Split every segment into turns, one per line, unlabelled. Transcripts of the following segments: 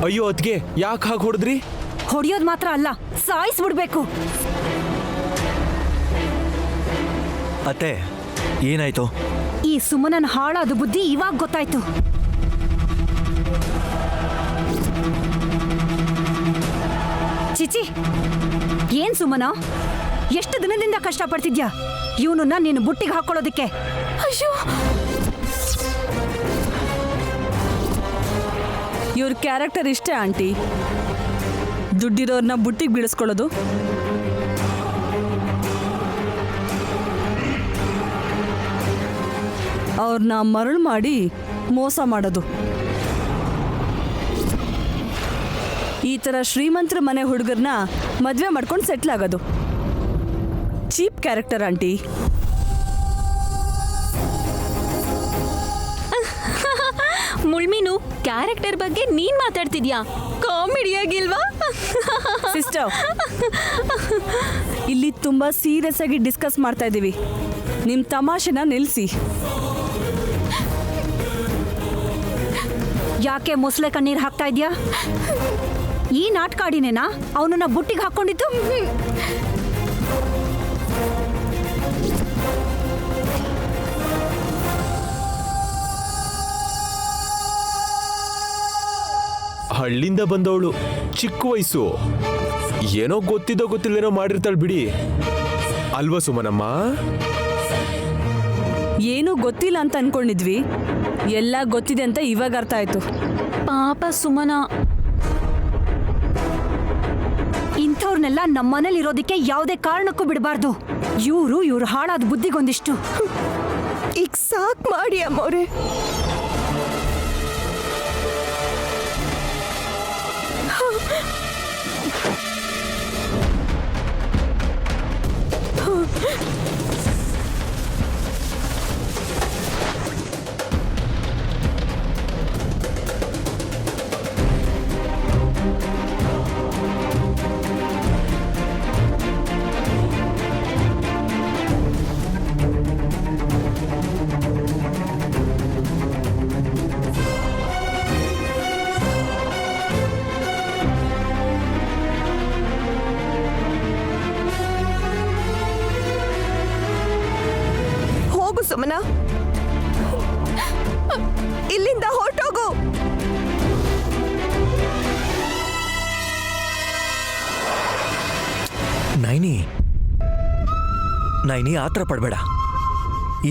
ಅಯ್ಯೋ ಅದ್ಗೆ ಯಾಕೆ ಹಾಗೆ ಹೊಡೆದ್ರಿ?
ಹೊಡಿಯೋದು ಮಾತ್ರ ಅಲ್ಲ, ಸಾಯಿಸ್ಬಿಡ್ಬೇಕು.
ಅತ್ತೆ ಏನಾಯ್ತು?
ಈ ಸುಮನನ್ ಹಾಳಾದ ಬುದ್ಧಿ ಇವಾಗ ಗೊತ್ತಾಯ್ತು. ಚಿಚಿ, ಏನ್ ಸುಮನ, ಎಷ್ಟು ದಿನದಿಂದ ಕಷ್ಟಪಡ್ತಿದ್ಯಾ ಇವನನ್ನ ನೀನು ಬುಟ್ಟಿಗೆ ಹಾಕೊಳ್ಳೋದಿಕ್ಕೆ?
ಅಯ್ಯೋ, ಇವ್ರ ಕ್ಯಾರೆಕ್ಟರ್ ಇಷ್ಟೇ ಆಂಟಿ, ದುಡ್ಡಿರೋರ್ನ ಬುಟ್ಟಿಗೆ ಬೀಳಿಸ್ಕೊಳ್ಳೋದು. ಅವ್ರನ್ನ ಮರಳು ಮಾಡಿ ಮೋಸ ಮಾಡೋದು. ಈ ಥರ ಶ್ರೀಮಂತರ ಮನೆ ಹುಡುಗರನ್ನ ಮದುವೆ ಮಾಡ್ಕೊಂಡು ಸೆಟ್ಲ್ ಆಗೋದು. Cheap character aunty.
ಮುಳ್ಮೀನು, ಕ್ಯಾರೆಕ್ಟರ್ ಬಗ್ಗೆ ನೀನ್ ಮಾತಾಡ್ತಿದ್ಯಾ? ಕಾಮಿಡಿ ಆಗಿಲ್ವಾ?
ಸಿಸ್ಟರ್, ಇಲ್ಲಿ ತುಂಬಾ ಸೀರಿಯಸ್ ಆಗಿ ಡಿಸ್ಕಸ್ ಮಾಡ್ತಾ ಇದ್ದೀವಿ. ನಿಮ್ ತಮಾಷೆನ ನಿಲ್ಸಿ.
ಯಾಕೆ ಮೊಸಳೆ ಕಣ್ಣೀರ್ ಹಾಕ್ತಾ ಇದ್ಯಾ? ಈ ನಾಟಕಾಡಿನೇನಾ ಅವನನ್ನ ಬುಟ್ಟಿಗೆ ಹಾಕೊಂಡಿದ್ದು?
ಹಳ್ಳಿಂದ ಬಂದವಳು, ಚಿಕ್ಕ ವಯಸ್ಸು, ಏನೋ ಗೊತ್ತಿದ್ದೋ ಗೊತ್ತಿಲ್ಲೇನೋ ಮಾಡಿರ್ತಾಳೆ ಬಿಡಿ. ಅಲ್ವಾ ಸುಮನಮ್ಮ?
ಏನೂ ಗೊತ್ತಿಲ್ಲ ಅಂತ ಅನ್ಕೊಂಡಿದ್ವಿ, ಎಲ್ಲ ಗೊತ್ತಿದೆ ಅಂತ ಇವಾಗ ಅರ್ಥ ಆಯ್ತು.
ಪಾಪ ಸುಮನ.
ಇಂಥವ್ರನ್ನೆಲ್ಲ ನಮ್ಮನೇಲಿ ಇರೋದಕ್ಕೆ ಯಾವುದೇ ಕಾರಣಕ್ಕೂ ಬಿಡಬಾರ್ದು. ಇವ್ರ ಹಾಳಾದ ಬುದ್ಧಿಗೊಂದಿಷ್ಟು.
ಈಗ ಸಾಕ್ ಮಾಡಿ ಅಮ್ಮವ್ರೆ. ಸುಮನ, ಇಲ್ಲಿಂದ ಹೊರಟೋಗು.
ನೈನಿ ಆತರ ಪಡ್ಬೇಡ.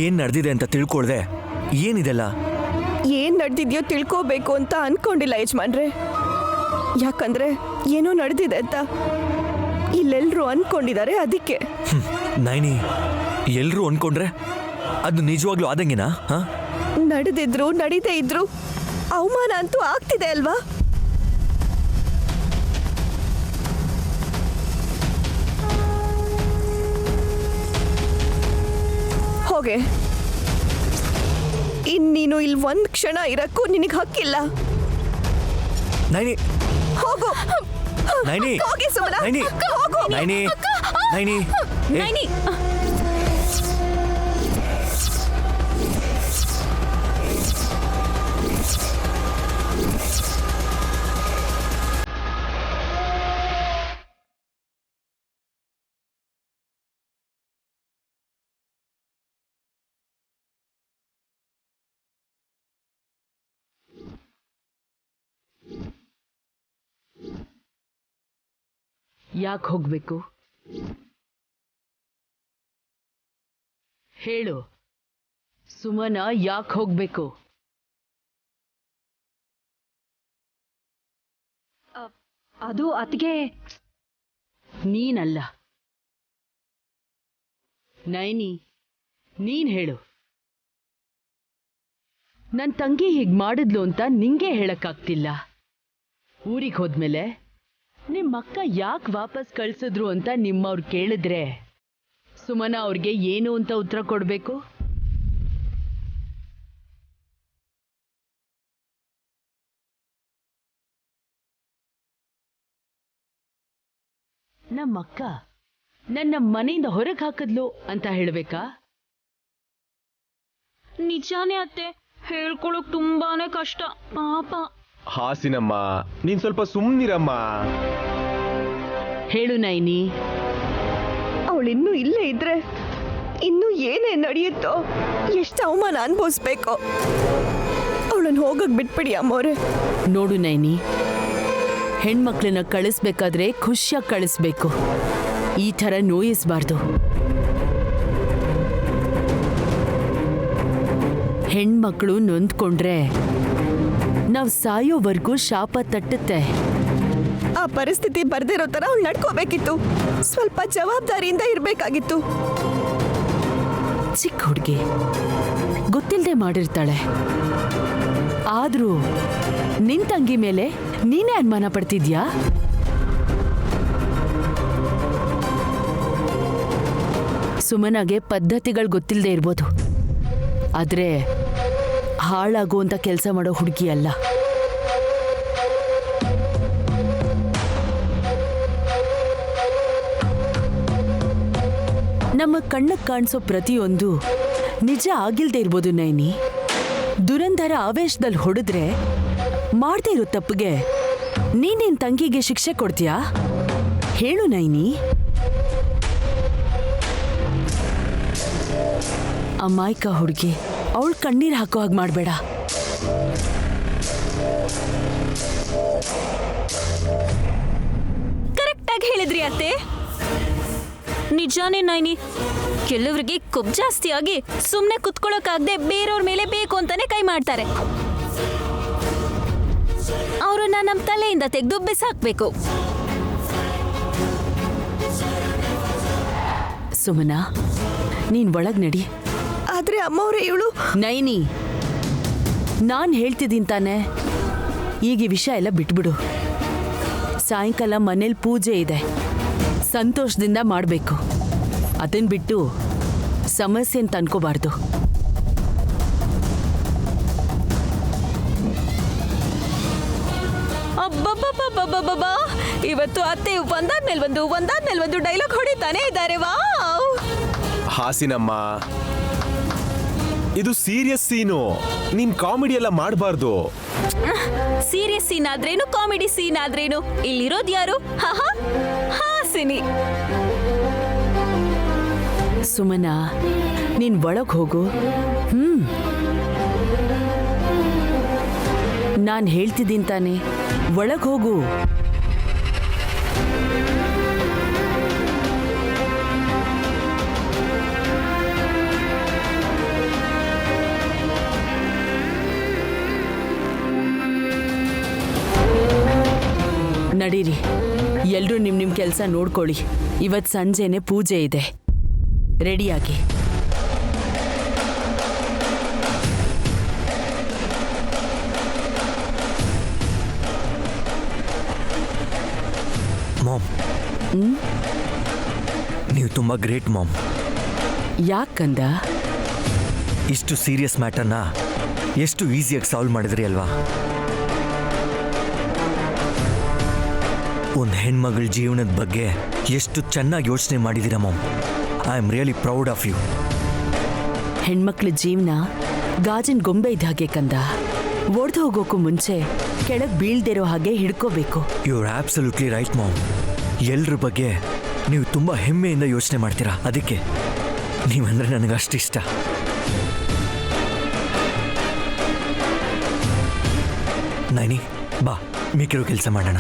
ಏನ್ ನಡೆದಿದೆ ಅಂತ ತಿಳ್ಕೊಳ್ದೆ ಏನಿದೆಲ್ಲ?
ಏನ್ ನಡೆದಿದ್ಯೋ ತಿಳ್ಕೋಬೇಕು ಅಂತ ಅನ್ಕೊಂಡಿಲ್ಲ ಯಜಮಾನ್ರೆ. ಯಾಕಂದ್ರೆ ಏನೋ ನಡೆದಿದೆ ಅಂತ ಇಲ್ಲೆಲ್ರೂ ಅನ್ಕೊಂಡಿದ್ದಾರೆ, ಅದಕ್ಕೆ.
ನೈನಿ, ಎಲ್ರೂ ಅನ್ಕೊಂಡ್ರೆ ಅದು ನಿಜವಾಗ್ಲೂ ಆದಂಗಿನಾ?
ನಡೆದಿದ್ರು ನಡೀದೇ ಇದ್ರು ಅವಮಾನ ಅಂತೂ ಆಗ್ತಿದೆ ಅಲ್ವಾ? ಹೋಗೆ, ಇನ್ನೀನು ಇಲ್ಲಿ ಒಂದ್ ಕ್ಷಣ ಇರಕ್ಕೂ ನಿನಗೆ ಹಕ್ಕಿಲ್ಲ.
ನೈನಿ
ಹೋಗು.
ನೈನಿ,
ಹೋಗಿ ಸುಮನ,
ನೈನಿ,
ಹೋಗು.
ನೈನಿ, ನೈನಿ,
ನೈನಿ.
ಯಾಕೆ ಹೋಗ್ಬೇಕು ಹೇಳು? ಸುಮನ ಯಾಕೆ ಹೋಗ್ಬೇಕು?
ಅದು ಅತ್ಗೆ.
ನೀನಲ್ಲ ನೈನಿ, ನೀನ್ ಹೇಳು. ನನ್ ತಂಗಿ ಹೀಗ್ ಮಾಡಿದ್ಲು ಅಂತ ನಿಂಗೆ ಹೇಳಕ್ಕಾಗ್ತಿಲ್ಲ. ಊರಿಗೆ ಹೋದ್ಮೇಲೆ ನಿಮ್ಮಕ್ಕ ಯಾಕೆ ವಾಪಸ್ ಕಳ್ಸಿದ್ರು ಅಂತ ನಿಮ್ಮವ್ರು ಕೇಳಿದ್ರೆ ಸುಮನ ಅವ್ರಿಗೆ ಏನು ಅಂತ ಉತ್ತರ ಕೊಡ್ಬೇಕು? ನಮ್ಮಕ್ಕ ನನ್ನ ಮನೆಯಿಂದ ಹೊರಗೆ ಹಾಕಿದ್ಲು ಅಂತ ಹೇಳ್ಬೇಕಾ?
ನಿಜಾನೇ ಅತ್ತೆ, ಹೇಳ್ಕೊಳಕ್ ತುಂಬಾನೇ ಕಷ್ಟ ಪಾಪ.
ಹಾಸಿನಮ್ಮ ನೀನ್ ಸ್ವಲ್ಪ ಸುಮ್ನಿರಮ್ಮ.
ಹೇಳು ನೈನಿ.
ಅವಳಿನ್ನೂ ಇಲ್ಲೇ ಇದ್ರೆ ಇನ್ನೂ ಏನೇ ನಡೆಯುತ್ತೋ, ಎಷ್ಟು ಅವಮಾನ ಅನ್ಭವಿಸ್ಬೇಕೋ. ಅವಳನ್ನು ಹೋಗಕ್ ಬಿಟ್ಬಿಡಿ ಅಮ್ಮೋರೆ.
ನೋಡು ನೈನಿ, ಹೆಣ್ಮಕ್ಳನ್ನ ಕಳಿಸ್ಬೇಕಾದ್ರೆ ಖುಷಿಯಾಗಿ ಕಳಿಸ್ಬೇಕು, ಈ ಥರ ನೋಯಿಸ್ಬಾರ್ದು. ಹೆಣ್ಮಕ್ಳು ನೊಂದ್ಕೊಂಡ್ರೆ ನಾವು ಸಾಯೋವರೆಗೂ ಶಾಪ ತಟ್ಟುತ್ತೆ.
ಆ ಪರಿಸ್ಥಿತಿ ಬರ್ದಿರೋ ತರ ಅವಳು ನಡ್ಕೋಬೇಕಿತ್ತು. ಸ್ವಲ್ಪ ಜವಾಬ್ದಾರಿಯಿಂದ ಇರ್ಬೇಕಾಗಿತ್ತು.
ಚಿಕ್ಕ ಹುಡುಗಿ ಗೊತ್ತಿಲ್ಲದೆ ಮಾಡಿರ್ತಾಳೆ. ಆದ್ರೂ ನಿನ್ ತಂಗಿ ಮೇಲೆ ನೀನೇ ಅನುಮಾನ ಪಡ್ತಿದ್ಯಾ? ಸುಮನಾಗೆ ಪದ್ಧತಿಗಳು ಗೊತ್ತಿಲ್ಲದೆ ಇರ್ಬೋದು, ಆದ್ರೆ ಹಾಳಾಗುವಂತ ಕೆಲಸ ಮಾಡೋ ಹುಡುಗಿ ಅಲ್ಲ. ನಮ್ಮ ಕಣ್ಣಕ್ಕೆ ಕಾಣಿಸೋ ಪ್ರತಿಯೊಂದು ನಿಜ ಆಗಿಲ್ದೇ ಇರ್ಬೋದು ನೈನಿ. ದುರಂಧರ ಆವೇಶದಲ್ಲಿ ಹೊಡೆದ್ರೆ ಮಾಡದೇ ಇರೋ ತಪ್ಪಿಗೆ ನೀನಿನ್ ತಂಗಿಗೆ ಶಿಕ್ಷೆ ಕೊಡ್ತೀಯಾ? ಹೇಳು ನೈನಿ. ಅಮಾಯಕ ಹುಡುಗಿ, ಅವಳು ಕಣ್ಣೀರು ಹಾಕೋ ಹಾಗೆ ಮಾಡಬೇಡ.
ಕರೆಕ್ಟಾಗಿ ಹೇಳಿದ್ರಿ ಅತ್ತೆ. ನಿಜಾನೇ ನೈನಿ, ಕೆಲವರಿಗೆ ಕೊಬ್ಬು ಜಾಸ್ತಿ ಆಗಿ ಸುಮ್ಮನೆ ಕುತ್ಕೊಳ್ಳೋಕಾಗದೆ ಬೇರೆಯವ್ರ ಮೇಲೆ ಬೇಕು ಅಂತಾನೆ ಕೈ ಮಾಡ್ತಾರೆ. ಅವ್ರನ್ನ ನಮ್ಮ ತಲೆಯಿಂದ ತೆಗೆದು ಬಿಸಾಕ್ಬೇಕು.
ಸುಮನಾ, ನೀನ್ ಒಳಗ್ ನಡಿ.
ಆದ್ರೆ ಅಮ್ಮವ್ರೆ, ಇವಳು
ನೈನಿ, ನಾನ್ ಹೇಳ್ತಿದ್ದೀನಿ ತಾನೆ, ಈಗ ಈ ವಿಷಯ ಎಲ್ಲ ಬಿಟ್ಬಿಡು. ಸಾಯಂಕಾಲ ಮನೇಲಿ ಪೂಜೆ ಇದೆ, ಸಂತೋಷದಿಂದ ಮಾಡಬೇಕು. ಅದನ್ನ ಬಿಟ್ಟು ಸಮಸ್ಯೆ ಅಂತ ಅನ್ಕೋಬಾರ್ದು.
ಅಬ್ಬಬ್ಬಬ್ಬಬ್ಬಬ್ಬಬ್ಬಾ, ಇವತ್ತು ಅತ್ತೆ ಒಂದಾದ್ಮೇಲೆ ಒಂದು ಡೈಲಾಗ್ ಹೊಡಿತಾನೆ ಇದ್ದಾರೆ. ವಾವ್!
ಹಾಸಿನಮ್ಮ, ಇದು ಸೀರಿಯಸ್ ಸೀನು, ನೀನ್ ಕಾಮಿಡಿ ಎಲ್ಲ ಮಾಡಬಾರ್ದು.
ಸೀರಿಯಸ್ ಸೀನ್ ಆದ್ರೇನು, ಕಾಮಿಡಿ ಸೀನ್ ಆದ್ರೇನು, ಇಲ್ಲಿರೋದು ಯಾರು? ಹಾಸಿನಿ.
ಸುಮನಾ, ನೀನ್ ಒಳಗ್ ಹೋಗು. ನಾನ್ ಹೇಳ್ತಿದ್ದೀನಿ ತಾನೆ, ಒಳಗ್ ಹೋಗು. ನಡೀರಿ, ಎಲ್ರೂ ನಿಮ್ ಕೆಲಸ ನೋಡ್ಕೊಳ್ಳಿ. ಇವತ್ ಸಂಜೆನೆ ಪೂಜೆ ಇದೆ, ರೆಡಿಯಾಗಿ.
ಮಾಮ್, ನೀವು ತುಂಬಾ ಗ್ರೇಟ್ ಮಾಮ್.
ಯಾಕಂದ?
ಇಷ್ಟು ಸೀರಿಯಸ್ ಮ್ಯಾಟರ್ನ ಎಷ್ಟು ಈಸಿಯಾಗಿ ಸಾಲ್ವ್ ಮಾಡಿದ್ರಿ ಅಲ್ವಾ? ಒಂದು ಹೆಣ್ಮಗಳ ಜೀವನದ ಬಗ್ಗೆ ಎಷ್ಟು ಚೆನ್ನಾಗಿ ಯೋಚನೆ ಮಾಡಿದ್ದೀರಾ ma'am. I am really proud of you.
ಹೆಣ್ಮಕ್ಳ ಜೀವನ ಗಾಜಿನ ಗೊಂಬೆ ಇದ್ದ ಹಾಗೆ ಕಂದ. ಒಡೆದು ಹೋಗೋಕ್ಕೂ ಮುಂಚೆ ಕೆಳಗೆ ಬೀಳ್ದಿರೋ ಹಾಗೆ ಹಿಡ್ಕೋಬೇಕು.
You are absolutely right mom. ಎಲ್ರ ಬಗ್ಗೆ ನೀವು ತುಂಬ ಹೆಮ್ಮೆಯಿಂದ ಯೋಚನೆ ಮಾಡ್ತೀರಾ, ಅದಕ್ಕೆ ನೀವಂದ್ರೆ ನನಗೆ ಅಷ್ಟಿಷ್ಟ. ನೈನಿ, ಬಾ, ಮಿಕ್ಕಿರೋ ಕೆಲಸ ಮಾಡೋಣ.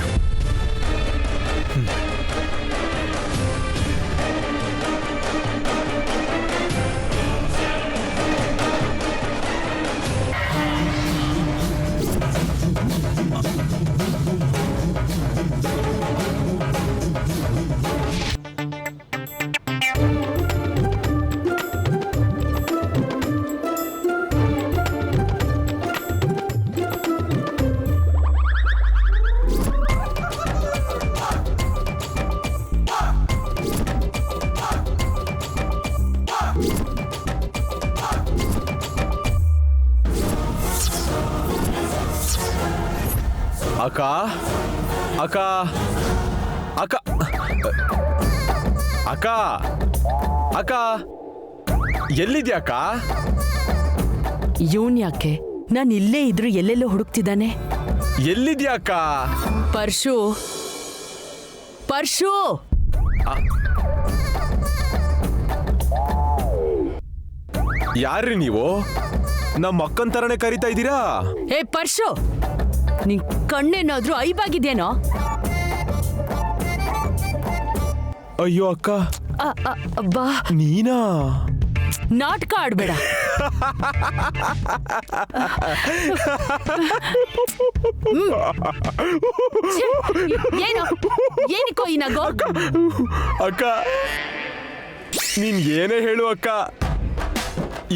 ಅಕ್ಕ ಅಕ್ಕ ಅಕ್ಕ ಅಕ್ಕ ಅಕ್ಕ ಎಲ್ಲಿದ್ಯಾ ಅಕ್ಕ?
ಇವನ್ ಯಾಕೆ ನಾನು ಇಲ್ಲೇ ಇದ್ರು ಎಲ್ಲೆಲ್ಲೋ ಹುಡುಕ್ತಿದ್ದಾನೆ?
ಎಲ್ಲಿದ್ಯಾ ಅಕ್ಕ?
ಪರ್ಶು ಪರ್ಶು
ಯಾರ್ರಿ ನೀವು? ನಮ್ಮ ಅಕ್ಕನ್ ತರನೇ ಕರಿತಾ ಇದ್ದೀರಾ?
ಏ ಪರ್ಶು, ನಿನ್ ಕಣ್ಣೇನಾದ್ರೂ ಐಬಾಗಿದ್ಯೇನೋ?
ಅಯ್ಯೋ ಅಕ್ಕ,
ಅಬ್ಬಾ,
ನೀನಾ?
ನಾಟಕ ಆಡ್ಬೇಡ. ಛೆ, ಏನು ಏನಕ್ಕೋ ಈ ನಗು?
ಅಕ್ಕ ನೀನ್ ಏನೇ ಹೇಳು ಅಕ್ಕ,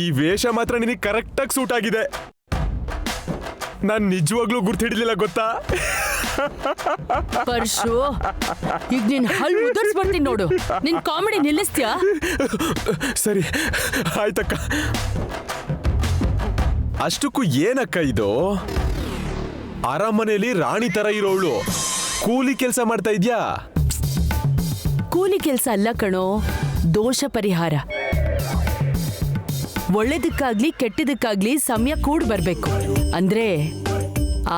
ಈ ವೇಷ ಮಾತ್ರ ನಿನಗೆ ಕರೆಕ್ಟಾಗಿ ಸೂಟ್ ಆಗಿದೆ. ನಾನ್ ನಿಜವಾಗ್ಲೂ ಗುರ್ತಿಡ್ಲಿಲ್ಲ ಗೊತ್ತಾ?
ಪರ್ಶು, ಈಗ ನೀನ್ ಹಲ್ಲು ಉದುರ್ಸ್ಬಿಡ್ತೀನಿ ನೋಡು. ನಿನ್ ಕಾಮಿಡಿ ನಿಲ್ಲಿಸ್ತೀಯಾ?
ಸರಿ ಆಯ್ತಕ್ಕ. ಅಷ್ಟಕ್ಕೂ ಏನಕ್ಕ ಇದು? ಅರಮನೆಯಲ್ಲಿ ರಾಣಿ ತರ ಇರೋಳು ಕೂಲಿ ಕೆಲಸ ಮಾಡ್ತಾ ಇದ್ಯಾ?
ಕೂಲಿ ಕೆಲ್ಸ ಅಲ್ಲ ಕಣೋ, ದೋಷ ಪರಿಹಾರ. ಒಳ್ಳೇದಕ್ಕಾಗ್ಲಿ ಕೆಟ್ಟದಕ್ಕಾಗ್ಲಿ ಸಮಯ ಕೂಡ್ ಬರ್ಬೇಕು. ಅಂದ್ರೆ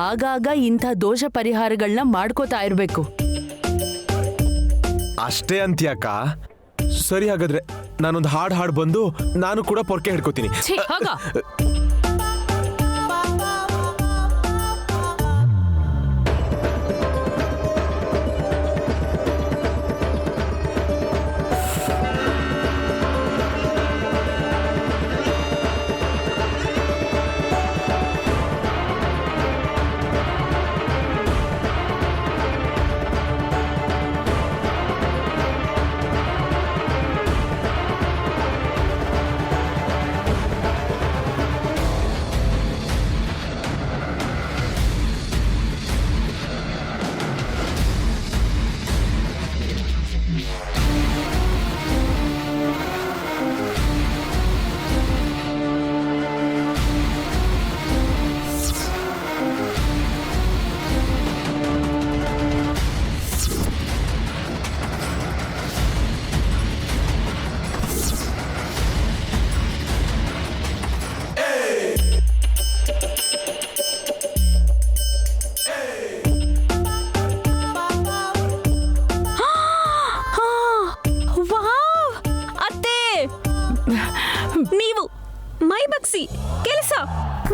ಆಗಾಗ ಇಂಥ ದೋಷ ಪರಿಹಾರಗಳನ್ನ ಮಾಡ್ಕೋತಾ ಇರ್ಬೇಕು.
ಅಷ್ಟೇ ಅಂತ್ಯಾಕ? ಸರಿ ಹಾಗಾದ್ರೆ ನಾನೊಂದು ಹಾಡ್ ಬಂದು ನಾನು ಕೂಡ ಪೊರ್ಕೆ ಹಿಡ್ಕೋತೀನಿ.
ಛೀ, ಹೋಗ.
ನೀವು ಮೈ ಬಗ್ಸಿ ಕೆಲಸ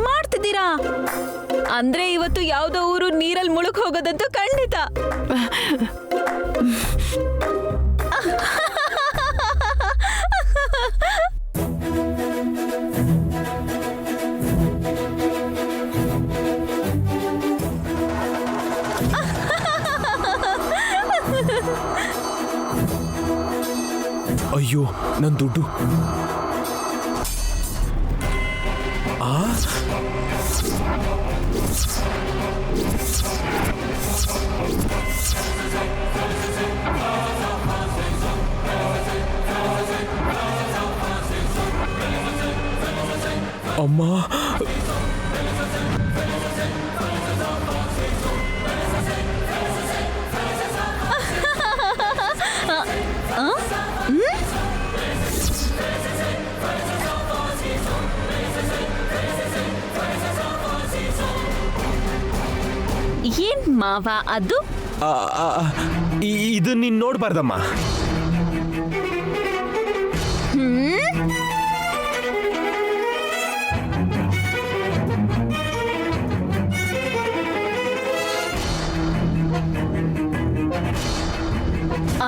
ಮಾಡ್ತಿದ್ದೀರಾ ಅಂದ್ರೆ ಇವತ್ತು ಯಾವ್ದೋ ಊರು ನೀರಲ್ಲಿ ಮುಳುಗ್ ಹೋಗೋದಂತೂ ಖಂಡಿತ.
ಅಯ್ಯೋ ನನ್ ದುಡ್ಡು. ಅಮ್ಮ,
ಏನ್ ಮಾವ ಅದು?
ಇದು ನೀನ್ ನೋಡ್ಬಾರ್ದಮ್ಮ.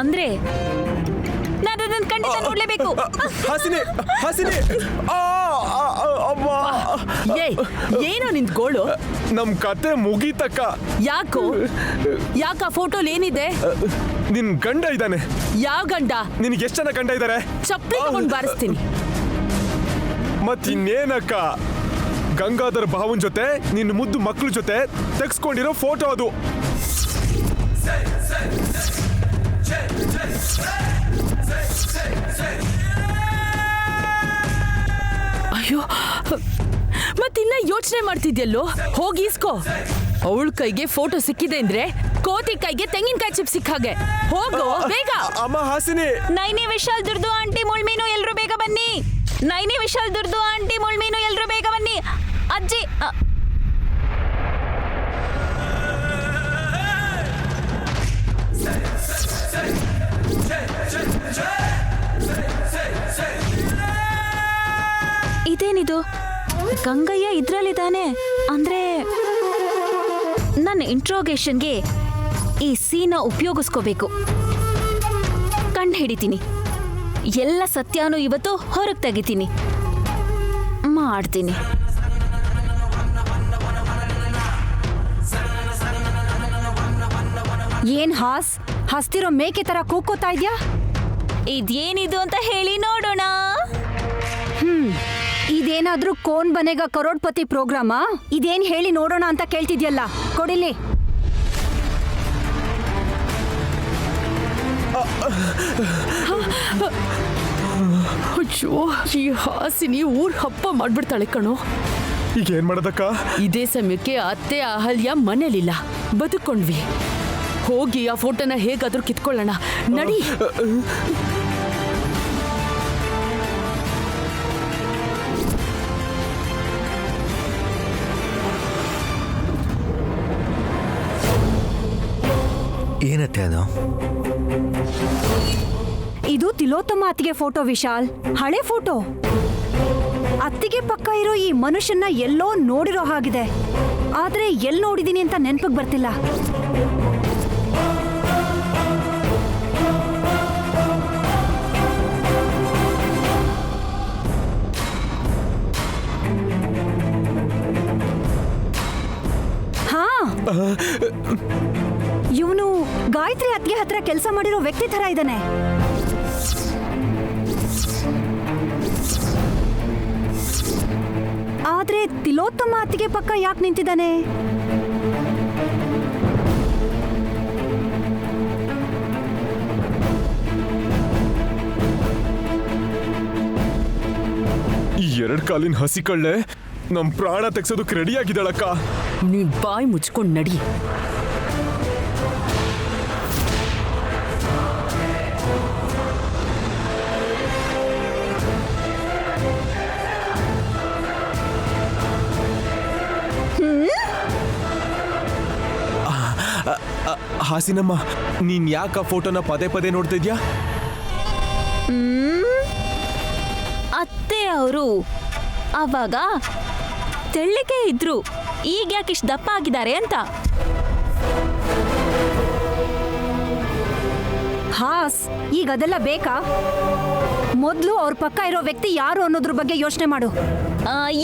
ಅಂದ್ರೆ ನಾನು ಅದನ್ನ ಖಂಡಿತ ನೋಡ್ಲೇಬೇಕು.
ಹಸಿನಿ ಏನೋ ನಿಂತ್ ಗೋಳು?
ನಮ್ ಕತೆ ಮುಗೀತಕ್ಕ.
ಯಾಕ ಫೋಟೋಲ್ ಏನಿದೆ?
ನಿನ್ ಗಂಡ ಇದ್ದಾನೆ.
ಯಾವ ಗಂಡ?
ನಿನ್ಗೆ ಎಷ್ಟು ಜನ ಗಂಡ ಇದ್ದಾರೆ?
ಚಪ್ಪಲಿ ತಗೊಂಡ್ ಬಾರಿಸ್ತೀನಿ.
ಮತ್ತಿನ್ನೇನಕ್ಕ, ಗಂಗಾಧರ್ ಭಾವನ್ ಜೊತೆ ನಿನ್ನ ಮುದ್ದು ಮಕ್ಳ ಜೊತೆ ತೆಗ್ಸ್ಕೊಂಡಿರೋ ಫೋಟೋ ಅದು.
ಅಯ್ಯೋ, ಮತ್ತಿನ್ನ ಯೋಚನೆ ಮಾಡ್ತಿದ್ಯಲ್ಲೋ? ಹೋಗಿ ಇಸ್ಕೋ. ಅವಳ ಕೈಗೆ ಫೋಟೋ ಸಿಕ್ಕಿದೆ ಅಂದ್ರೆ ಕೋತಿ ಕೈಗೆ ತೆಂಗಿನಕಾಯಿ ಚಿಪ್ ಸಿಕ್ಕಾಗೆ. ಹೋಗೋ ಬೇಗ.
ಅಮ್ಮ ಹಾಸಿನಿ.
ನೈನಿ ವಿಶಾಲ್ ದುರ್ದು ಆಂಟಿ ಮುಳ್ಮೀನು ಎಲ್ರು ಬೇಗ ಬನ್ನಿ. ನೈನಿ ವಿಶಾಲ್ ದುರ್ದು ಆಂಟಿ ಮುಳ್ಮೀನು ಎಲ್ರು ಬೇಗ ಬನ್ನಿ. ಅಜ್ಜಿ ಇದೇನಿದು ಗಂಗಯ್ಯ ಇದ್ರಲ್ಲಿದ್ದಾನೆ ಅಂದ್ರೆ ನನ್ನ ಇಂಟ್ರೋಗೇಷನ್ಗೆ ಈ ಸೀನ ಉಪಯೋಗಿಸ್ಕೋಬೇಕು. ಕಂಡು ಹಿಡಿತೀನಿ, ಎಲ್ಲ ಸತ್ಯನೂ ಇವತ್ತು ಹೊರಗೆ ತೆಗಿತೀನಿ, ಮಾಡ್ತೀನಿ.
ಏನ್ ಹಸ್ತಿರೋ ಮೇಕೆ ತರ ಕೂಕೋತಾ ಇದ್ಯಾ?
ಇದೇನಿದು ಅಂತ ಹೇಳಿ ನೋಡೋಣ.
ಇದೇನಾದ್ರೂ ಕೋನ್ ಬನೆಗ ಕರೋಡ್ಪತಿ ಪ್ರೋಗ್ರಾಮಾ? ಇದೇನ್ ಹೇಳಿ ನೋಡೋಣ ಅಂತ ಕೇಳ್ತಿದ್ಯಲ್ಲ, ಕೊಡಿಲಿ.
ಅಯ್ಯೋ, ಈ ಹಾಸಿನಿ ಊರ್ ಹಬ್ಬ ಮಾಡ್ಬಿಡ್ತಾಳೆ ಕಣೋ.
ಈಗ ಏನ್ ಮಾಡೋದಕ್ಕ?
ಇದೇ ಸಮಯಕ್ಕೆ ಅತ್ತೆ ಅಹಲ್ಯ ಮನೇಲಿಲ್ಲ, ಬದುಕೊಂಡ್ವಿ. ಹೋಗಿ ಆ ಫೋಟೋನ ಹೇಗಾದ್ರೂ ಕಿತ್ಕೊಳ್ಳೋಣ, ನಡಿ.
ಏನತ್ತೆ ಅದು?
ಇದು ತಿಲೋತ್ತಮ ಅತ್ತಿಗೆ ಫೋಟೋ ವಿಶಾಲ್, ಹಳೆ ಫೋಟೋ. ಅತ್ತಿಗೆ ಪಕ್ಕ ಇರೋ ಈ ಮನುಷ್ಯನ ಎಲ್ಲೋ ನೋಡಿರೋ ಹಾಗಿದೆ, ಆದ್ರೆ ಎಲ್ಲಿ ನೋಡಿದೀನಿ ಅಂತ ನೆನಪಿಗೆ ಬರ್ತಿಲ್ಲ. ಹಾ, ಇವನು ಗಾಯತ್ರಿ ಅತ್ತಿಗೆ ಹತ್ರ ಕೆಲಸ ಮಾಡಿರೋ ವ್ಯಕ್ತಿ ತರ ಇದ್ದಾನೆ. ಆದ್ರೆ ತಿಲೋತ್ತಮ ಅತ್ತಿಗೆ ಪಕ್ಕ ಯಾಕೆ ನಿಂತಿದ್ದಾನೆ?
ಈ 2 ಕಾಲಿನ ಹಸಿ ಕಳ್ಳೆ ನಮ್ ಪ್ರಾಣ ತೆಗ್ಸೋದಕ್ಕೆ ರೆಡಿ ಆಗಿದ್ದಾಳಕ್ಕ.
ನೀನ್ ಬಾಯಿ ಮುಚ್ಕೊಂಡ್ ನಡಿ.
ಹಾಸಿನಮ್ಮ, ನೀನ್ ಯಾಕ ಫೋಟೋನ ಪದೇ ಪದೇ ನೋಡ್ತಾ ಇದ್ಯಾ?
ಅತ್ತೆ ಅವರು ಅವಾಗ ತೆಳ್ಳಗೆ ಇದ್ರು, ಈಗ ಯಾಕೆ ಇಷ್ಟು ದಪ್ಪ ಆಗಿದ್ದಾರೆ ಅಂತ.
ಹಾಸ್, ಈಗ ಅದೆಲ್ಲ ಬೇಕಾ? ಮೊದ್ಲು ಅವ್ರ ಪಕ್ಕ ಇರೋ ವ್ಯಕ್ತಿ ಯಾರು ಅನ್ನೋದ್ರ ಬಗ್ಗೆ ಯೋಚನೆ ಮಾಡು.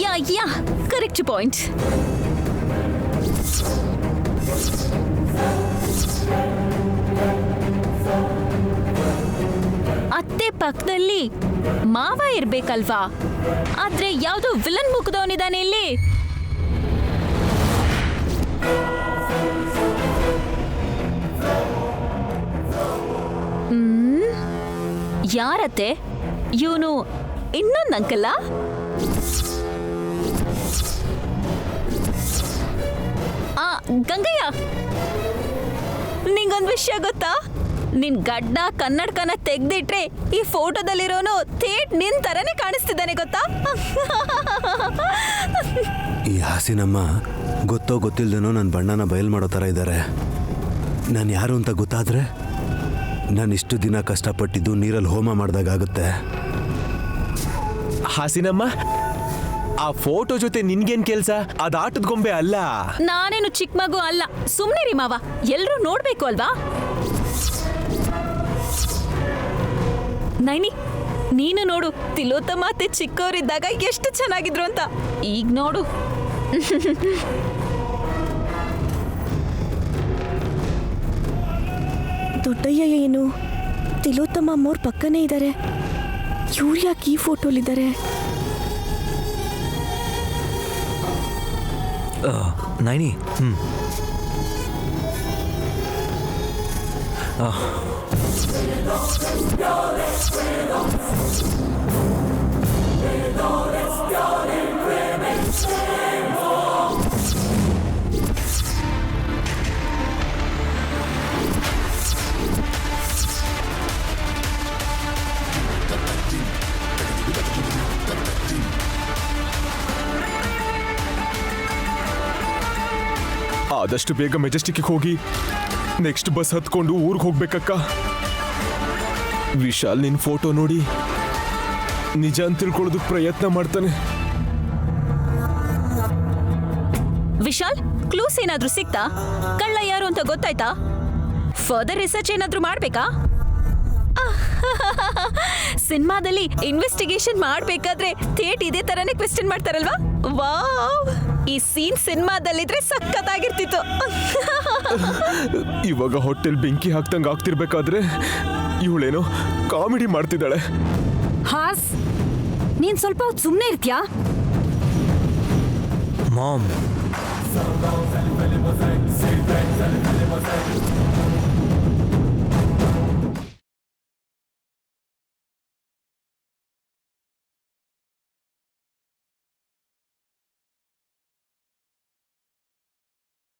ಯಾ ಕರೆಕ್ಟ್ ಪಾಯಿಂಟ್. ಅತ್ತೆ ಪಕ್ಕದಲ್ಲಿ ಮಾವ ಇರ್ಬೇಕಲ್ವಾ? ಆದ್ರೆ ಯಾವ್ದೋ ವಿಲನ್ ಮುಖದವನಿದಾನೆ ಇಲ್ಲಿ. ಯಾರತ್ತೆ ಇವನು? ಇನ್ನೊಂದು ಅಂಕಲ್ಲ? ಗಂಗಯ್ಯ, ನಿಂಗೊಂದು ವಿಷಯ ಗೊತ್ತಾ? ನಿನ್ ಗಡ್ಡ ಕನ್ನಡಕನ ತೆಗ್ದಿಟ್ರೆ ಈ ಫೋಟೋದಲ್ಲಿರೋನು ಥೇಟ್ ನಿನ್ ತರನೇ ಕಾಣಿಸ್ತಿದ್ದಾನೆ ಗೊತ್ತಾ?
ಈ ಹಾಸಿನಮ್ಮ ಗೊತ್ತೋ ಗೊತ್ತಿಲ್ದೇನೋ ನನ್ನ ಬಣ್ಣನ ಬಯಲು ಮಾಡೋ ಥರ ಇದ್ದಾರೆ. ನಾನು ಯಾರು ಅಂತ ಗೊತ್ತಾದ್ರೆ ನಾನು ಇಷ್ಟು ದಿನ ಕಷ್ಟಪಟ್ಟಿದ್ದು ನೀರಲ್ಲಿ ಹೋಮ ಮಾಡ್ದಾಗುತ್ತೆ.
ಹಾಸಿನಮ್ಮ, ಆ ಫೋಟೋ ಜೊತೆ ನಿನ್ಗೇನ್ ಕೆಲ್ಸ? ಅದ್ ಆಟದ ಗೊಂಬೆ ಅಲ್ಲ.
ನಾನೇನು ಚಿಕ್ಕ ಮಗು ಅಲ್ಲ, ಸುಮ್ನೆ ರೀ ಮಾವ, ಎಲ್ರೂ ನೋಡ್ಬೇಕು ಅಲ್ವಾ? ನೈನಿ, ನೀನು ನೋಡು, ತಿಲೋತ್ತಮ ಅತ್ತೆ ಚಿಕ್ಕವರಿದ್ದಾಗ ಎಷ್ಟು ಚೆನ್ನಾಗಿದ್ರು ಅಂತ. ಈಗ ನೋಡು.
ದೊಡ್ಡಯ್ಯ ಏನು ತಿಲೋತ್ತಮ ಅಮ್ಮವ್ರ ಪಕ್ಕನೇ ಇದ್ದಾರೆ. ಇವ್ರು ಯಾಕೆ ಈ ಫೋಟೋಲಿದ್ದಾರೆ?
ನೈನಿ,
ಆದಷ್ಟು ಬೇಗ ಮೆಜೆಸ್ಟಿಕ್ಗೆ ಹೋಗಿ ನೆಕ್ಸ್ಟ್ ಬಸ್ ಹತ್ಕೊಂಡು ಊರಿಗೆ ಹೋಗ್ಬೇಕಕ್ಕ. ವಿಶಾಲ್ ನಿನ್ ಫೋಟೋ ನೋಡಿ ನಿಜ ಅಂತ ತಿಳ್ಕೊಳ್ಳೋದಕ್ಕೆ ಪ್ರಯತ್ನ ಮಾಡ್ತಾನೆ.
ವಿಶಾಲ್, ಕ್ಲೂಸ್ ಏನಾದ್ರೂ ಸಿಕ್ತಾ? ಕಳ್ಳ ಯಾರು ಅಂತ ಗೊತ್ತಾಯ್ತಾ? ಫರ್ದರ್ ರಿಸರ್ಚ್ ಏನಾದ್ರೂ ಮಾಡ್ಬೇಕಾ? ಸಿನಿಮಾದಲ್ಲಿ ಇನ್ವೆಸ್ಟಿಗೇಷನ್ ಮಾಡ್ಬೇಕಾದ್ರೆ ಥೇಟ್ ಇದೇ ತರನೇ ಕ್ವೆಶ್ಚನ್ ಮಾಡ್ತಾರಲ್ವಾ? ವಾವ್, ಈ ಸೀನ್ ಸಿನಿಮಾದಲ್ಲಿದ್ರೆ ಸಖತ್ತಾಗಿರ್ತಿತ್ತು.
ಇವಾಗ ಹೋಟೆಲ್ ಬೆಂಕಿ ಹಾಕ್ತಂಗ್ ಆಗ್ತಿರ್ಬೇಕಾದ್ರೆ ಇವಳೇನೋ ಕಾಮಿಡಿ ಮಾಡ್ತಿದ್ದಾಳೆ.
ಹಾಸ್, ನೀನ್ ಸ್ವಲ್ಪ ಹೊತ್ತು ಸುಮ್ಮನೆ ಇರ್ತೀಯಾ?
ಮಾಮ್